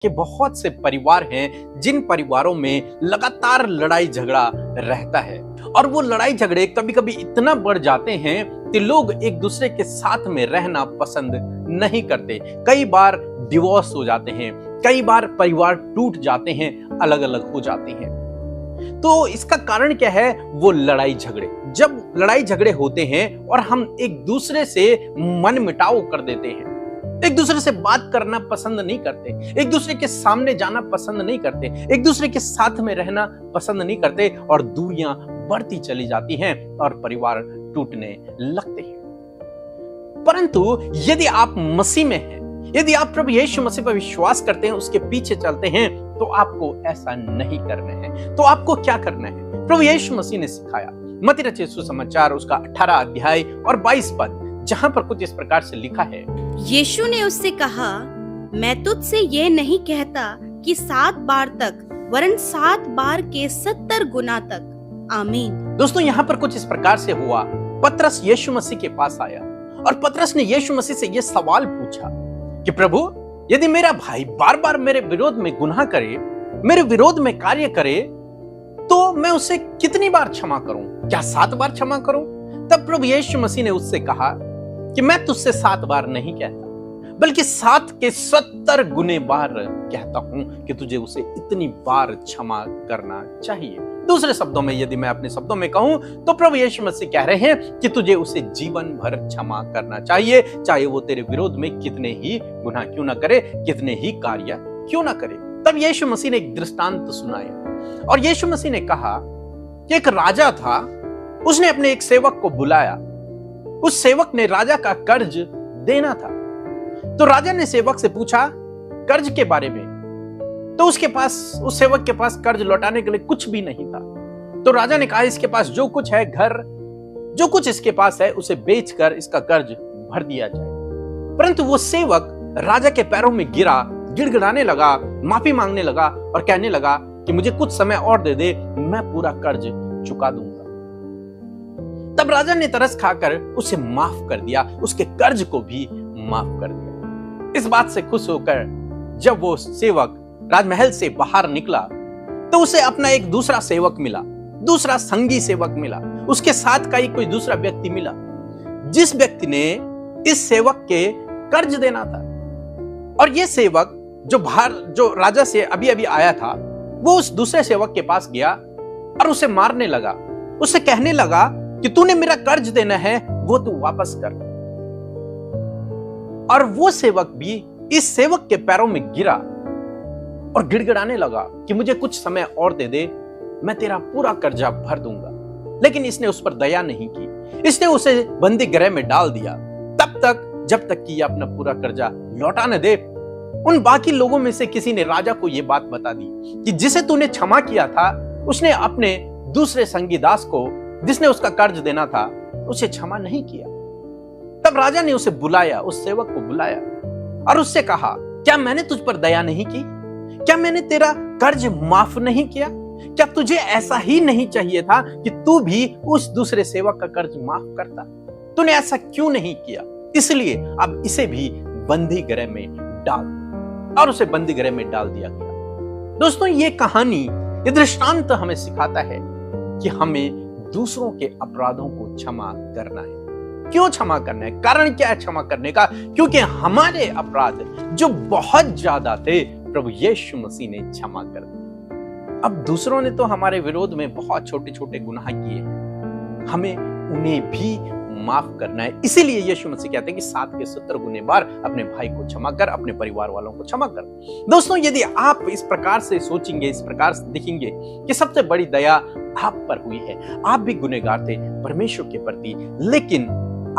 कि बहुत से परिवार हैं जिन परिवारों में लगातार लड़ाई झगड़ा रहता है और वो लड़ाई झगड़े कभी कभी इतना बढ़ जाते हैं कि लोग एक दूसरे के साथ में रहना पसंद नहीं करते। कई बार डिवोर्स हो जाते हैं, कई बार परिवार टूट जाते हैं, अलग अलग हो जाते हैं। तो इसका कारण क्या है? वो लड़ाई झगड़े। जब लड़ाई झगड़े होते हैं और हम एक दूसरे से मन मिटाव कर देते हैं, एक दूसरे से बात करना पसंद नहीं करते, एक दूसरे के सामने जाना पसंद नहीं करते, एक दूसरे के साथ में रहना पसंद नहीं करते और दूरियां बढ़ती चली जाती हैं और परिवार टूटने लगते हैं। परंतु यदि आप मसीह में हैं, यदि आप प्रभु यीशु मसीह पर विश्वास करते हैं, उसके पीछे चलते हैं, तो आपको ऐसा नहीं करना है। तो आपको क्या करना है? प्रभु यीशु मसीह ने सिखाया। मत्ती रचित सुसमाचार उसका 18 अध्याय और 22 पद, जहां पर कुछ इस प्रकार से लिखा है। यीशु ने उससे कहा, मैं तुझसे ये नहीं कहता कि 7 बार तक, वरन 7 बार के 70 गुना तक। आमीन। दोस्तों, यहाँ पर कुछ इस प्रकार से हुआ। पतरस यीशु मसीह के पास आया और पतरस ने यीशु मसीह से यह सवाल पूछा कि प्रभु, यदि मेरा भाई बार बार मेरे विरोध में गुनाह करे, मेरे विरोध में कार्य करे, तो मैं उसे कितनी बार क्षमा करूं? क्या 7 बार क्षमा करूं? तब प्रभु यीशु मसीह ने उससे कहा कि मैं तुझसे 7 बार नहीं कहता, बल्कि 7 के 70 गुने बार कहता हूं कि तुझे उसे इतनी बार क्षमा करना चाहिए। दूसरे शब्दों में, यदि मैं अपने शब्दों में कहूं, तो प्रभु यीशु मसीह कह रहे हैं कि तुझे उसे जीवन भर क्षमा करना चाहिए, चाहे वो तेरे विरोध में कितने ही गुनाह क्यों ना करे, कितने ही कार्य क्यों ना करे। तब यीशु मसीह ने एक दृष्टांत सुनाया और यीशु मसीह ने कहा कि एक राजा था, उसने अपने एक सेवक को बुलाया। उस सेवक ने राजा का कर्ज देना था। तो राजा ने सेवक से पूछा कर्ज के बारे में, तो उस सेवक के पास कर्ज लौटाने के लिए कुछ भी नहीं था। तो राजा ने कहा, इसके पास जो कुछ है, घर, जो कुछ इसके पास है, उसे बेचकर इसका कर्ज भर दिया जाए। परंतु वो सेवक राजा के पैरों में गिरा, गिड़गिड़ाने लगा, माफी मांगने लगा और कहने लगा कि मुझे कुछ समय और दे, मैं पूरा कर्ज चुका दूंगा। तब राजा ने तरस खाकर उसे माफ कर दिया, उसके कर्ज को भी माफ कर दिया। इस बात से खुश होकर जब वो सेवक राजमहल से बाहर निकला, तो उसे अपना एक दूसरा सेवक मिला, दूसरा संगी सेवक मिला, उसके साथ का ही कोई दूसरा व्यक्ति मिला, जिस व्यक्ति ने इस सेवक के कर्ज देना था। और ये सेवक जो राजा से अभी अभी आया था, वो उस दूसरे सेवक के पास गया और उसे मारने लगा, उसे कहने लगा कि तूने मेरा कर्ज देना है, वो तू वापस कर। और वो सेवक भी इस सेवक के पैरों में गिरा और गिड़गिड़ाने लगा कि मुझे कुछ समय और दे, मैं तेरा पूरा कर्जा भर दूंगा। लेकिन इसने उस पर दया नहीं की, इसने उसे बंदी गृह में डाल दिया, तब तक जब तक कि अपना पूरा कर्जा लौटा न दे। उन बाकी लोगों में से किसी ने राजा को यह बात बता दी कि जिसे तूने क्षमा किया था, उसने अपने दूसरे संगी दास को, जिसने उसका कर्ज देना था, उसे क्षमा नहीं किया। तब राजा ने उसे बुलाया, उस सेवक को बुलाया और उससे कहा, क्या मैंने तुझ पर दया नहीं की? क्या मैंने तेरा कर्ज माफ नहीं किया? क्या तुझे ऐसा ही नहीं चाहिए था कि तू भी उस दूसरे सेवक का कर्ज माफ करता? तूने ऐसा क्यों नहीं किया? इसलिए अब इसे भी बंदी गृह में डाल, और उसे बंदी गृह में डाल दिया गया। दोस्तों, ये कहानी, ये दृष्टांत हमें सिखाता है कि हमें दूसरों के अपराधों को क्षमा करना है। क्यों क्षमा करना है? कारण क्या है क्षमा करने का? क्योंकि हमारे अपराध जो बहुत ज्यादा थे, प्रभु यीशु मसीह ने क्षमा कर दिया। अब दूसरों ने तो हमारे विरोध में बहुत छोटे छोटे गुनाह किए हैं, हमें उन्हें भी माफ करना है। इसीलिए यीशु मसीह कहते हैं कि 7 के 70 गुने बार अपने भाई को क्षमा कर, अपने परिवार वालों को क्षमा कर। दोस्तों, यदि आप इस प्रकार से सोचेंगे, इस प्रकार से देखेंगे कि सबसे बड़ी दया आप पर हुई है, आप भी गुनहगार थे परमेश्वर के प्रति, लेकिन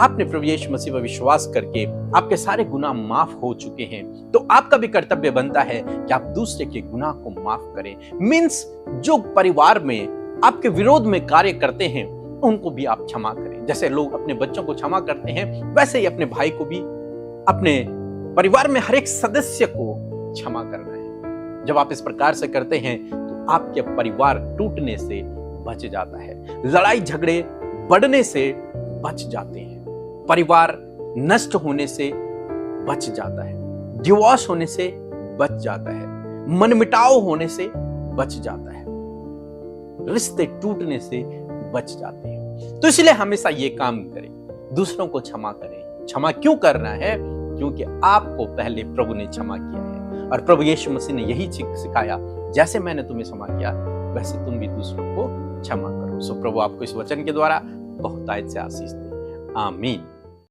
आपने प्रभु यीशु मसीह पर विश्वास करके आपके सारे गुनाह माफ हो चुके हैं, तो आपका भी कर्तव्य बनता है कि आप दूसरे के गुनाह को माफ करें। मीन्स जो परिवार में आपके विरोध में कार्य करते हैं, उनको भी आप क्षमा करें। जैसे लोग अपने बच्चों को क्षमा करते हैं, वैसे ही अपने भाई को भी, अपने परिवार में हर एक सदस्य को क्षमा करना है। जब आप इस प्रकार से करते हैं, तो आपके परिवार टूटने से बच जाता है, लड़ाई झगड़े बढ़ने से बच जाते हैं, परिवार नष्ट होने से बच जाता है, डिवोर्स होने से बच जाता है, मनमुटाव होने से बच जाता है, रिश्ते टूटने से बच जाते हैं। तो इसलिए हमेशा ये काम करें, दूसरों को क्षमा करें। क्षमा क्यों करना है? क्योंकि आपको पहले प्रभु ने क्षमा किया है और प्रभु यीशु मसीह ने यही सिखाया, जैसे मैंने तुम्हें क्षमा किया वैसे तुम भी दूसरों को क्षमा करो। सो प्रभु आपको इस वचन के द्वारा बहुतायत से आशीष दे। आमीन।